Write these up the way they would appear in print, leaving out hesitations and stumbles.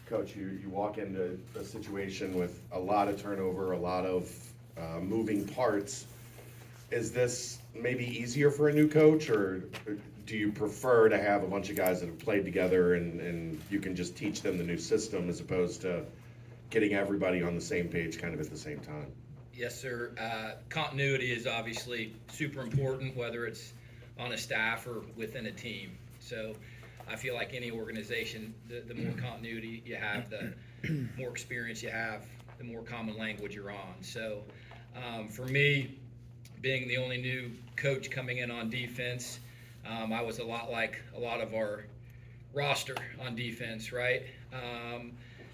Coach, you walk into a situation with a lot of turnover, a lot of moving parts. Is this maybe easier for a new coach, or do you prefer to have a bunch of guys that have played together and you can just teach them the new system as opposed to getting everybody on the same page kind of at the same time? Yes, sir. Continuity is obviously super important, whether it's on a staff or within a team. So I feel like any organization, the more continuity you have, the more experience you have, the more common language you're on. So for me, being the only new coach coming in on defense, I was a lot like a lot of our roster on defense, right?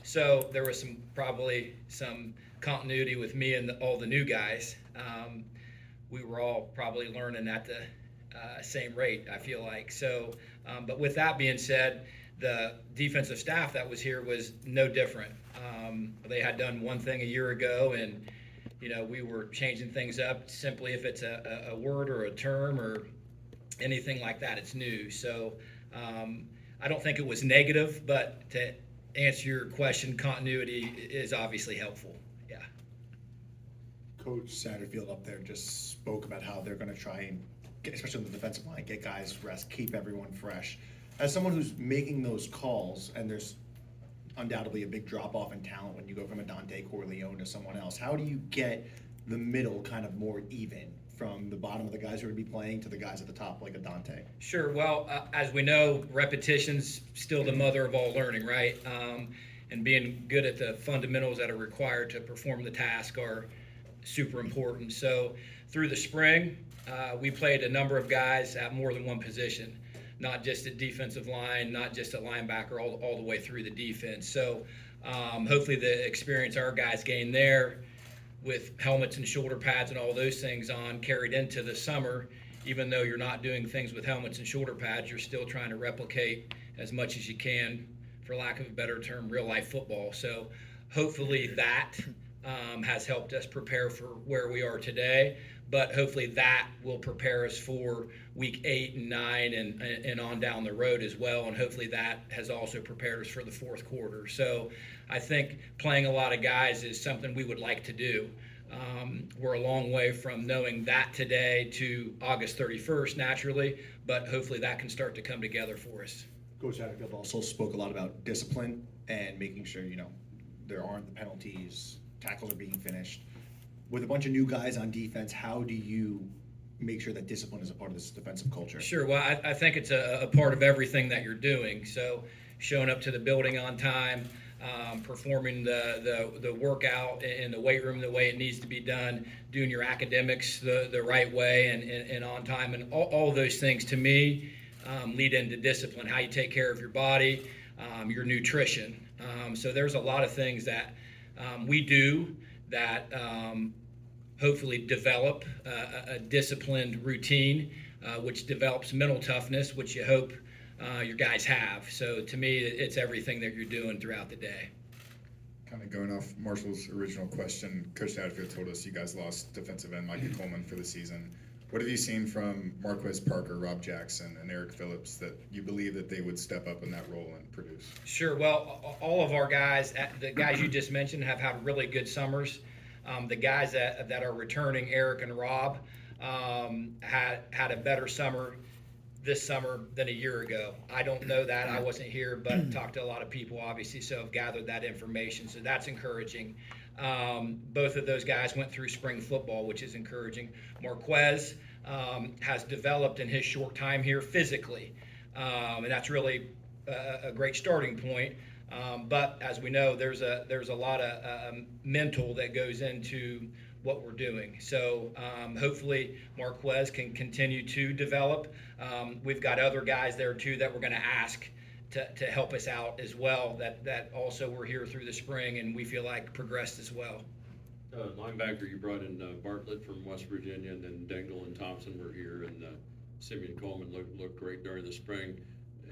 So there was probably some continuity with me and all the new guys. We were all probably learning at the same rate, I feel like. So, but with that being said, the defensive staff that was here was no different. They had done one thing a year ago, and we were changing things up simply if it's a word or a term or anything like that. It's new. So I don't think it was negative, but to answer your question, continuity is obviously helpful. Yeah. Coach Satterfield up there just spoke about how they're going to try and get, especially on the defensive line, get guys rest, keep everyone fresh. As someone who's making those calls, and there's undoubtedly a big drop off in talent when you go from a Dante Corleone to someone else, how do you get the middle kind of more even from the bottom of the guys who would be playing to the guys at the top like a Dante? Sure. Well, as we know, repetition's still the mother of all learning, right? And being good at the fundamentals that are required to perform the task are super important. So through the spring, we played a number of guys at more than one position, not just at defensive line, not just at linebacker, all the way through the defense. So hopefully the experience our guys gained there with helmets and shoulder pads and all those things on carried into the summer. Even though you're not doing things with helmets and shoulder pads, you're still trying to replicate as much as you can, for lack of a better term, real life football. So hopefully that has helped us prepare for where we are today, but hopefully that will prepare us for week 8 and 9 and on down the road as well, and hopefully that has also prepared us for the fourth quarter. So I think playing a lot of guys is something we would like to do. We're a long way from knowing that today to August 31st naturally, but hopefully that can start to come together for us. Coach Satterfield also spoke a lot about discipline and making sure, there aren't the penalties, tackles are being finished. With a bunch of new guys on defense, how do you make sure that discipline is a part of this defensive culture? Sure. Well, I think it's a part of everything that you're doing. So showing up to the building on time, performing the workout in the weight room the way it needs to be done, doing your academics the right way and on time, and all of those things to me lead into discipline, how you take care of your body, your nutrition. So there's a lot of things that we do that hopefully develop a disciplined routine, which develops mental toughness, which you hope your guys have. So to me, it's everything that you're doing throughout the day. Kind of going off Marshall's original question, Coach Satterfield told us you guys lost defensive end Mikey Coleman for the season. What have you seen from Marquez Parker, Rob Jackson, and Eric Phillips that you believe that they would step up in that role and produce? Sure. Well, all of our guys, the guys you just mentioned, have had really good summers. The guys that are returning, Eric and Rob, had a better summer this summer than a year ago. I don't know that. I wasn't here, but talked to a lot of people, obviously, so I've gathered that information. So that's encouraging. Both of those guys went through spring football, which is encouraging. Marquez has developed in his short time here physically, and that's really a great starting point. But as we know, there's a lot of mental that goes into what we're doing. So hopefully Marquez can continue to develop. We've got other guys there too that we're going to ask to help us out as well, that also were here through the spring and we feel like progressed as well. Linebacker, you brought in Bartlett from West Virginia, and then Dingle and Thompson were here, and Simeon Coleman looked great during the spring.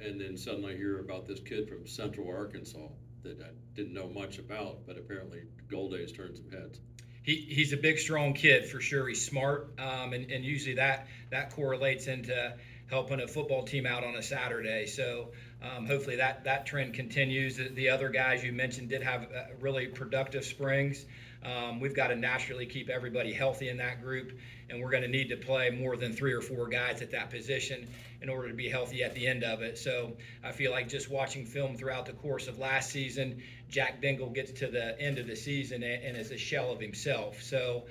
And then suddenly I hear about this kid from Central Arkansas that I didn't know much about, but apparently Gold Days turned some heads. He's a big, strong kid for sure. He's smart, and usually that correlates into helping a football team out on a Saturday. So hopefully that trend continues. The other guys you mentioned did have really productive springs. We've got to naturally keep everybody healthy in that group, and we're going to need to play more than 3 or 4 guys at that position in order to be healthy at the end of it. So I feel like just watching film throughout the course of last season, Jack Dingle gets to the end of the season and is a shell of himself. So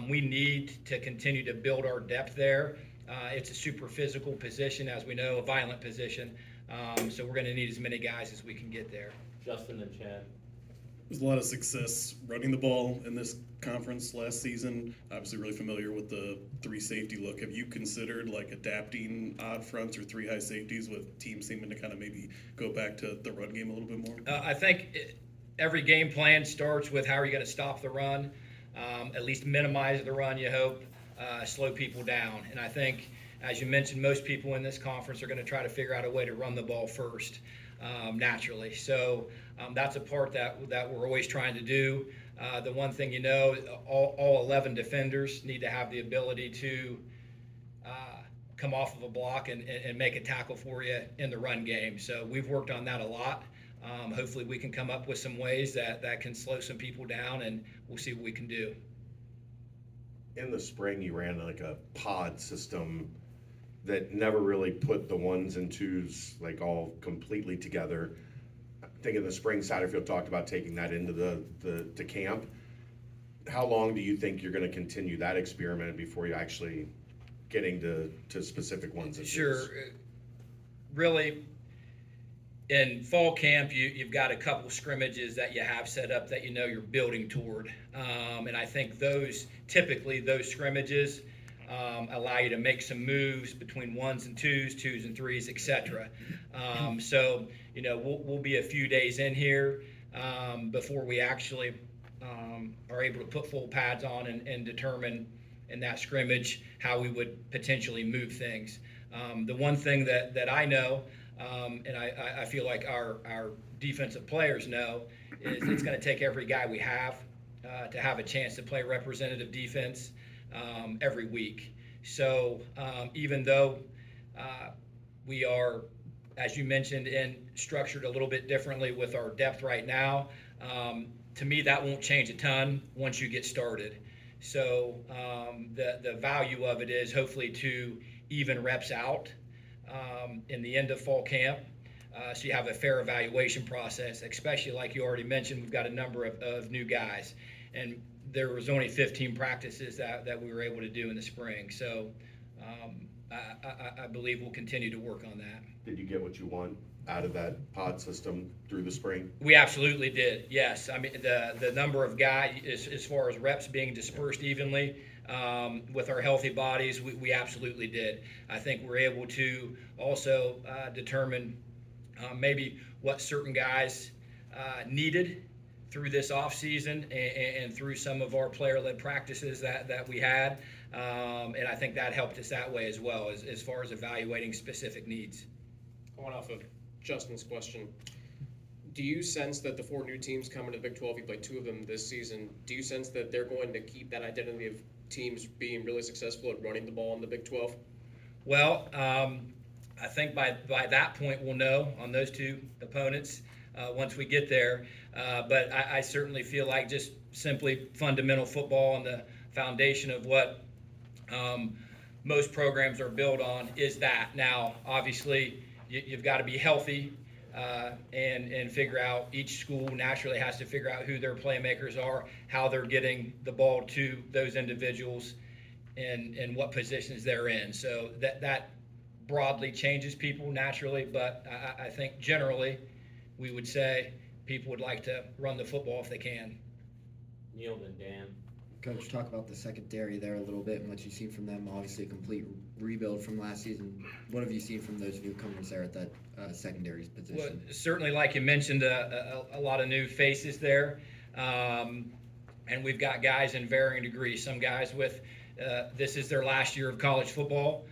we need to continue to build our depth there. It's a super physical position, as we know, a violent position. So we're going to need as many guys as we can get there. Justin and Chad. There's a lot of success running the ball in this conference last season. Obviously really familiar with the 3 safety look. Have you considered like adapting odd fronts or 3 high safeties with teams seeming to kind of maybe go back to the run game a little bit more? I think every game plan starts with how are you going to stop the run, at least minimize the run, you hope, slow people down. And I think, as you mentioned, most people in this conference are going to try to figure out a way to run the ball first, naturally. So that's a part that we're always trying to do. The one thing all 11 defenders need to have the ability to come off of a block and make a tackle for you in the run game. So we've worked on that a lot. Hopefully we can come up with some ways that can slow some people down, and we'll see what we can do. In the spring, you ran like a pod system that never really put the 1s and 2s like all completely together. I think in the spring, Satterfield talked about taking that into the camp. How long do you think you're going to continue that experiment before you actually getting to specific 1s and 2s? Sure. Really, in fall camp, you've got a couple scrimmages that you have set up that you're building toward. And I think typically those scrimmages allow you to make some moves between 1s and 2s, 2s and 3s, etc. So we'll be a few days in here before we actually are able to put full pads on and determine in that scrimmage how we would potentially move things. The one thing that I know, and I feel like our defensive players know, is it's going to take every guy we have to have a chance to play representative defense every week. So even though we are, as you mentioned, structured a little bit differently with our depth right now, to me that won't change a ton once you get started. So the value of it is hopefully to even reps out in the end of fall camp, so you have a fair evaluation process, especially like you already mentioned, we've got a number of new guys, and there was only 15 practices that we were able to do in the spring. So I believe we'll continue to work on that. Did you get what you want out of that pod system through the spring? We absolutely did, yes. I mean, the number of guys, as far as reps being dispersed evenly with our healthy bodies, we absolutely did. I think we're able to also determine maybe what certain guys needed through this off season and through some of our player-led practices that we had, and I think that helped us that way as well as far as evaluating specific needs. I went off of Justin's question. Do you sense that the 4 new teams coming to the Big 12, you played 2 of them this season, do you sense that they're going to keep that identity of teams being really successful at running the ball in the Big 12? Well, I think by that point we'll know on those 2 opponents once we get there. But I certainly feel like just simply fundamental football and the foundation of what most programs are built on is that. Now, obviously, you've got to be healthy and figure out, each school naturally has to figure out who their playmakers are, how they're getting the ball to those individuals, and what positions they're in. So that broadly changes people naturally, but I think generally we would say people would like to run the football if they can. Neil and Dan. Coach, talk about the secondary there a little bit and what you've seen from them. Obviously, a complete rebuild from last season. What have you seen from those newcomers there at that secondary position? Well, certainly, like you mentioned, a lot of new faces there. And we've got guys in varying degrees. Some guys with this is their last year of college football,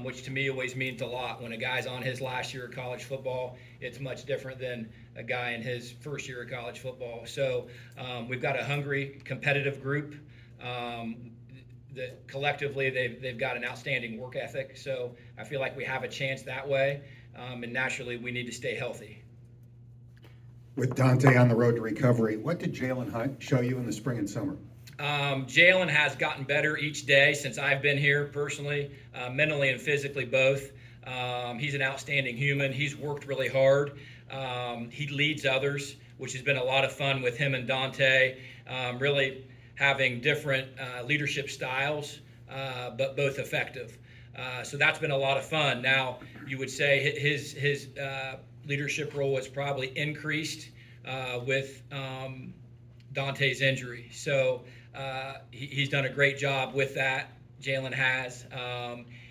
which to me always means a lot. When a guy's on his last year of college football, it's much different than a guy in his first year of college football. So we've got a hungry, competitive group. That collectively they've got an outstanding work ethic. So I feel like we have a chance that way. and naturally we need to stay healthy. With Dante on the road to recovery, what did Jalen Hunt show you in the spring and summer? Jalen has gotten better each day since I've been here personally, mentally and physically both. He's an outstanding human. He's worked really hard. He leads others, which has been a lot of fun with him and Dante, really having different leadership styles, but both effective. So that's been a lot of fun. Now, you would say his leadership role has probably increased with Dante's injury. So he's done a great job with that. Jalen has.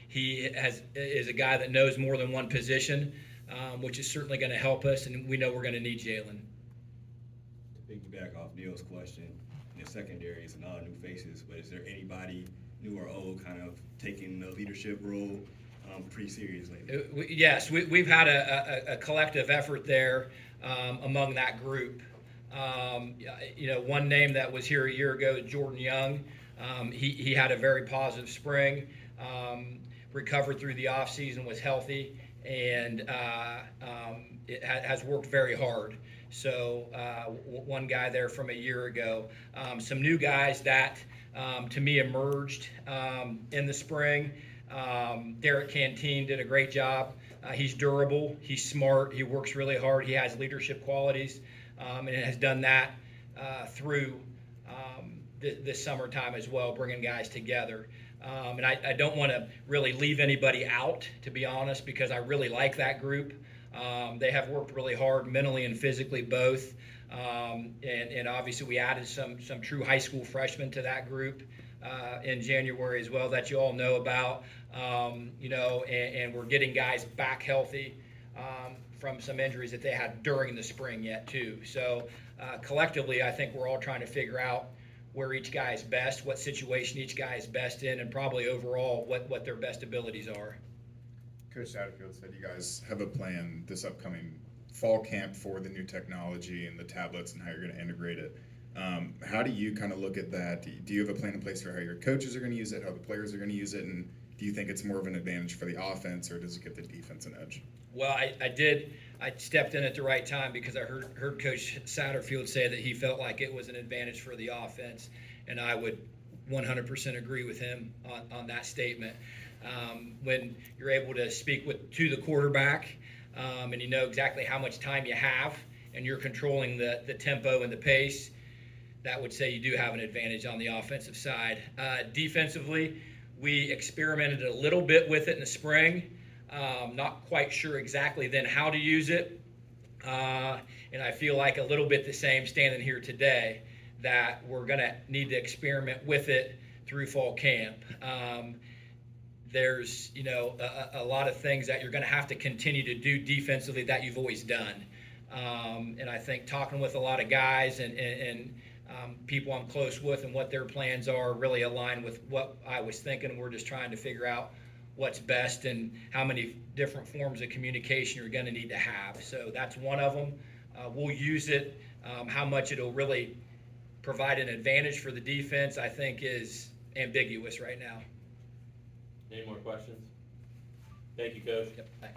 He is a guy that knows more than one position, which is certainly going to help us, and we know we're going to need Jalen. To piggyback off Neil's question, the secondary is a lot of new faces, but is there anybody new or old kind of taking the leadership role pretty seriously? Yes, we've had a collective effort there among that group. One name that was here a year ago, Jordan Young. He had a very positive spring, recovered through the offseason, was healthy, and it has worked very hard. So one guy there from a year ago. Some new guys that, to me, emerged in the spring. Derek Canteen did a great job. He's durable, he's smart, he works really hard, he has leadership qualities, and has done that through this summertime as well, bringing guys together. And I don't want to really leave anybody out, to be honest, because I really like that group. They have worked really hard mentally and physically both. And obviously we added some true high school freshmen to that group in January as well that you all know about. And we're getting guys back healthy from some injuries that they had during the spring yet too. So collectively, I think we're all trying to figure out where each guy is best, what situation each guy is best in, and probably overall what their best abilities are. Coach Satterfield said you guys have a plan this upcoming fall camp for the new technology and the tablets and how you're going to integrate it. How do you kind of look at that? Do you have a plan in place for how your coaches are going to use it, how the players are going to use it, and do you think it's more of an advantage for the offense, or does it give the defense an edge? Well, I did. I stepped in at the right time because I heard Coach Satterfield say that he felt like it was an advantage for the offense, and I would 100% agree with him on that statement. When you're able to speak to the quarterback, and you know exactly how much time you have, and you're controlling the tempo and the pace, that would say you do have an advantage on the offensive side. Defensively, we experimented a little bit with it in the spring. Not quite sure exactly then how to use it. And I feel like a little bit the same standing here today, that we're going to need to experiment with it through fall camp. There's, a lot of things that you're going to have to continue to do defensively that you've always done. And I think talking with a lot of guys and people I'm close with and what their plans are really align with what I was thinking. We're just trying to figure out what's best and how many different forms of communication you're going to need to have. So that's one of them. We'll use it. How much it'll really provide an advantage for the defense, I think, is ambiguous right now. Any more questions? Thank you, Coach. Yep, thanks.